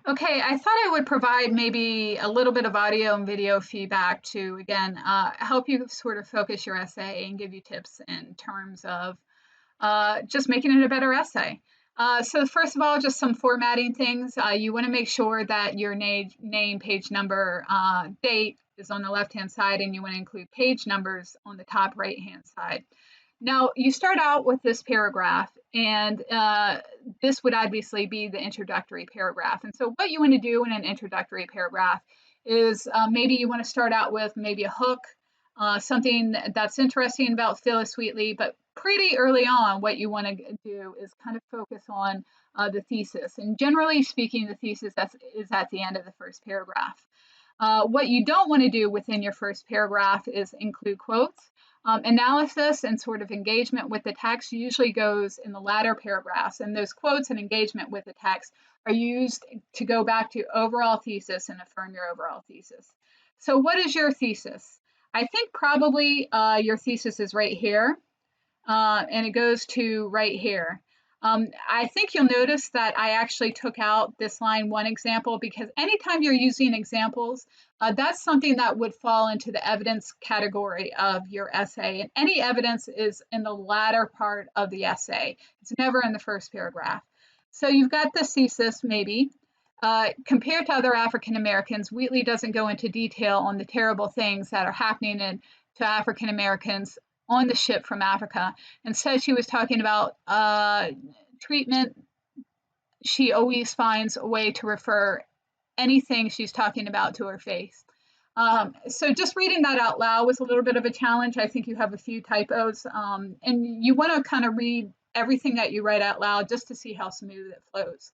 Okay, I thought I would provide maybe a little bit of audio and video feedback to, again, help you sort of focus your essay and give you tips in terms of just making it a better essay. So first of all, just some formatting things. You want to make sure that your name, page number, date is on the left-hand side, and you want to include page numbers on the top right-hand side. Now, you start out with this paragraph, and this would obviously be the introductory paragraph. And so what you want to do in an introductory paragraph is maybe you want to start out with maybe a hook, something that's interesting about Phyllis Wheatley, but pretty early on, what you want to do is kind of focus on the thesis. And generally speaking, the thesis is at the end of the first paragraph. What you don't want to do within your first paragraph is include quotes. Analysis and sort of engagement with the text usually goes in the latter paragraphs, and those quotes and engagement with the text are used to go back to overall thesis and affirm your overall thesis. So what is your thesis? I think probably your thesis is right here, and it goes to right here. I think you'll notice that I actually took out this line one example because anytime you're using examples, that's something that would fall into the evidence category of your essay. And any evidence is in the latter part of the essay. It's never in the first paragraph. So you've got this thesis maybe. Compared to other African Americans, Wheatley doesn't go into detail on the terrible things that are happening to African Americans on the ship from Africa. Instead, she was talking about treatment. She always finds a way to refer anything she's talking about to her face. So just reading that out loud was a little bit of a challenge. I think you have a few typos, and you want to kind of read everything that you write out loud just to see how smooth it flows.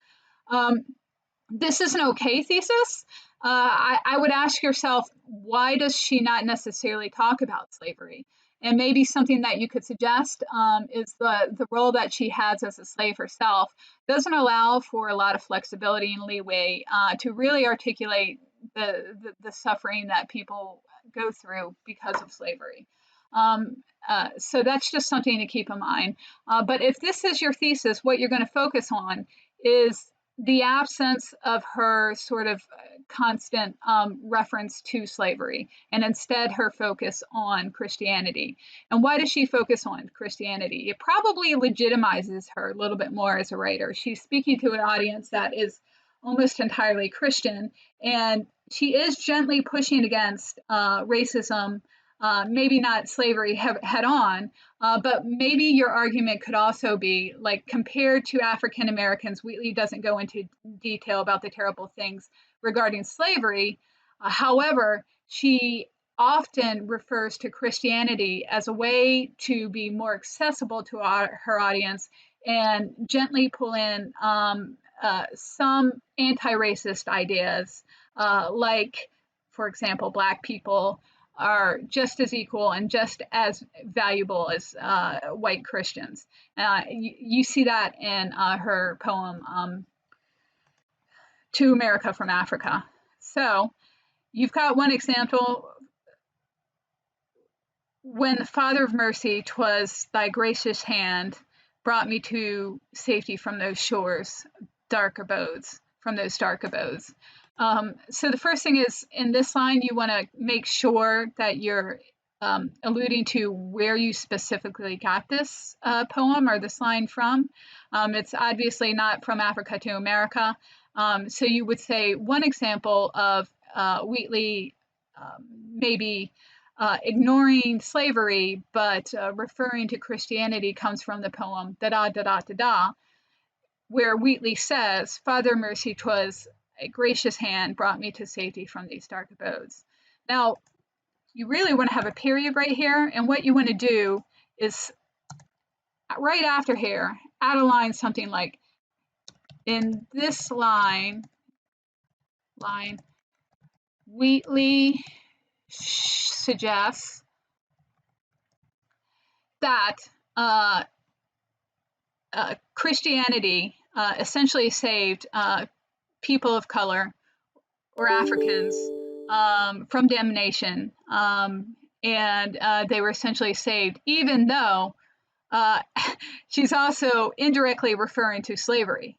This is an okay thesis. I would ask yourself, why does she not necessarily talk about slavery? And maybe something that you could suggest is the role that she has as a slave herself doesn't allow for a lot of flexibility and leeway to really articulate the suffering that people go through because of slavery. So that's just something to keep in mind. But if this is your thesis, what you're going to focus on is the absence of her sort of constant reference to slavery, and instead her focus on Christianity. And why does she focus on Christianity? It probably legitimizes her a little bit more as a writer. She's speaking to an audience that is almost entirely Christian, and she is gently pushing against racism, maybe not slavery head on, but maybe your argument could also be like, compared to African Americans, Wheatley doesn't go into detail about the terrible things regarding slavery. However, she often refers to Christianity as a way to be more accessible to her audience and gently pull in some anti-racist ideas, like, for example, Black people are just as equal and just as valuable as white Christians. You see that in her poem, To America from Africa. So you've got one example. When the Father of mercy, 'twas thy gracious hand brought me to safety from those shores, dark abodes, from those dark abodes. So the first thing is, in this line, you want to make sure that you're alluding to where you specifically got this poem or this line from. It's obviously not from Africa to America. So you would say one example of Wheatley maybe ignoring slavery, but referring to Christianity comes from the poem Da Da Da Da Da Da, where Wheatley says, Father mercy, 'twas a gracious hand brought me to safety from these dark abodes. Now, you really want to have a period right here, and what you want to do is right after here, add a line something like, in this line, Wheatley suggests that Christianity essentially saved people of color or Africans from damnation, and they were essentially saved, even though she's also indirectly referring to slavery.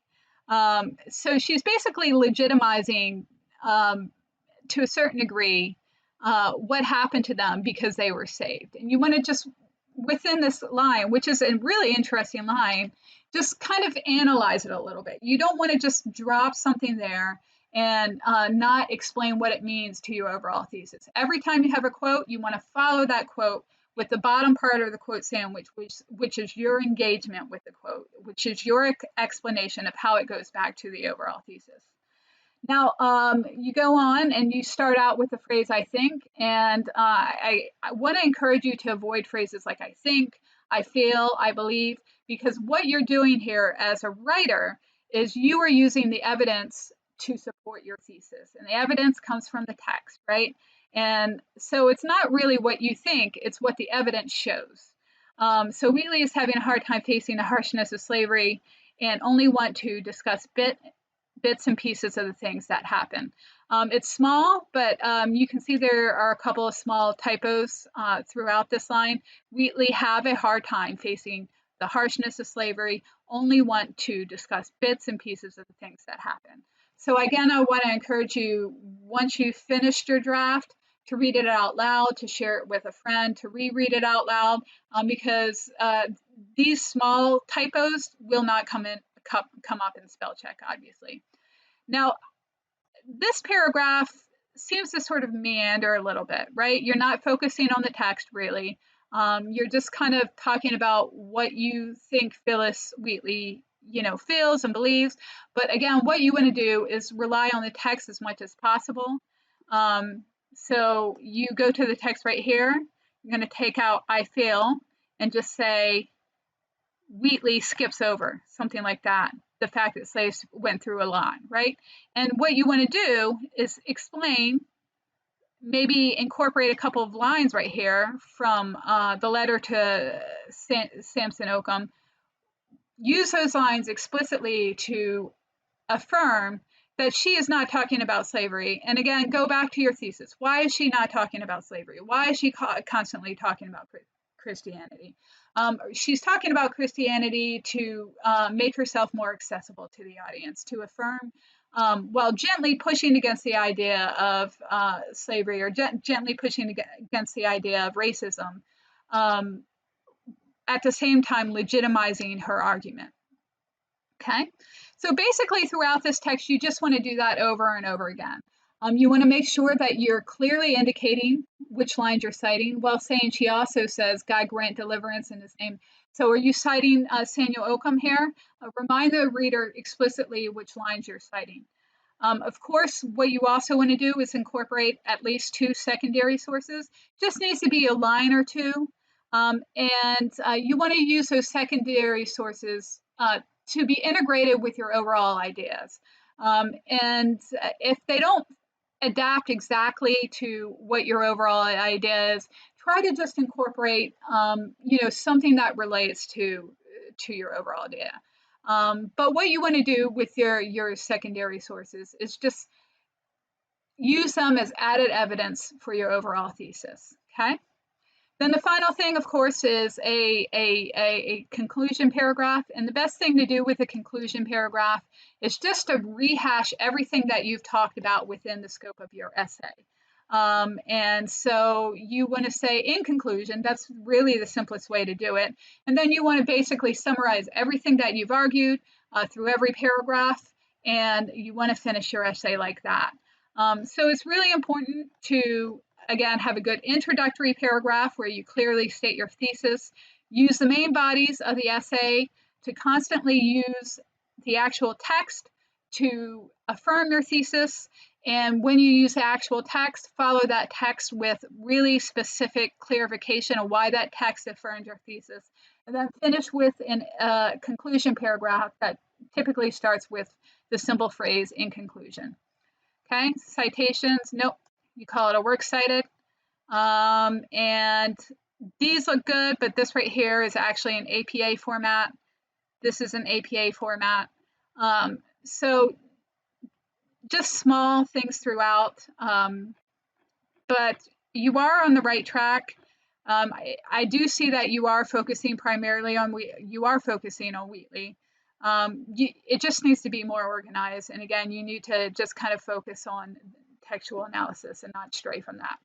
So she's basically legitimizing, to a certain degree, what happened to them because they were saved. And you want to just, within this line, which is a really interesting line, just kind of analyze it a little bit. You don't want to just drop something there and not explain what it means to your overall thesis. Every time you have a quote, you want to follow that quote with the bottom part of the quote sandwich, which is your engagement with the quote, which is your explanation of how it goes back to the overall thesis. Now, you go on and you start out with the phrase "I think," and I want to encourage you to avoid phrases like "I think," "I feel," "I believe," because what you're doing here as a writer is you are using the evidence to support your thesis, and the evidence comes from the text, right? And so it's not really what you think, it's what the evidence shows. So Wheatley is having a hard time facing the harshness of slavery and only want to discuss bits and pieces of the things that happen. It's small, but you can see there are a couple of small typos throughout this line. Wheatley have a hard time facing the harshness of slavery, only want to discuss bits and pieces of the things that happen. So again, I want to encourage you, once you've finished your draft, to read it out loud, to share it with a friend, to reread it out loud, because these small typos will not come up in spell check, obviously. Now, this paragraph seems to sort of meander a little bit, right? You're not focusing on the text, really. You're just kind of talking about what you think Phyllis Wheatley, feels and believes. But again, what you want to do is rely on the text as much as possible. So you go to the text right here. You're going to take out "I feel" and just say Wheatley skips over, something like that. The fact that slaves went through a lot, right? And what you want to do is explain, maybe incorporate a couple of lines right here from the letter to Samson Occam. Use those lines explicitly to affirm that she is not talking about slavery. And again, go back to your thesis. Why is she not talking about slavery? Why is she constantly talking about Christianity? She's talking about Christianity to make herself more accessible to the audience, to affirm, while gently pushing against the idea of slavery, or gently pushing against the idea of racism, at the same time legitimizing her argument. Okay, so basically throughout this text, you just want to do that over and over again. You want to make sure that you're clearly indicating which lines you're citing, while saying, she also says, "God grant deliverance in his name." So are you citing Samuel Occam here? Remind the reader explicitly which lines you're citing. Of course, what you also want to do is incorporate at least 2 secondary sources. Just needs to be a line or two. And you want to use those secondary sources to be integrated with your overall ideas. And if they don't adapt exactly to what your overall idea is, try to just incorporate, something that relates to your overall idea. But what you want to do with your secondary sources is just use them as added evidence for your overall thesis. Okay. Then the final thing, of course, is a conclusion paragraph. And the best thing to do with a conclusion paragraph is just to rehash everything that you've talked about within the scope of your essay. And so you want to say, in conclusion, that's really the simplest way to do it. And then you want to basically summarize everything that you've argued through every paragraph, and you want to finish your essay like that. So it's really important to, again, have a good introductory paragraph where you clearly state your thesis. Use the main bodies of the essay to constantly use the actual text to affirm your thesis. And when you use the actual text, follow that text with really specific clarification of why that text affirms your thesis. And then finish with a conclusion paragraph that typically starts with the simple phrase, "in conclusion." Okay, citations, nope. You call it a works cited. And these look good, but this right here is actually an APA format. This is an APA format. So just small things throughout, but you are on the right track. I do see that you are focusing primarily on Wheatley. It just needs to be more organized. And again, you need to just kind of focus on textual analysis and not stray from that.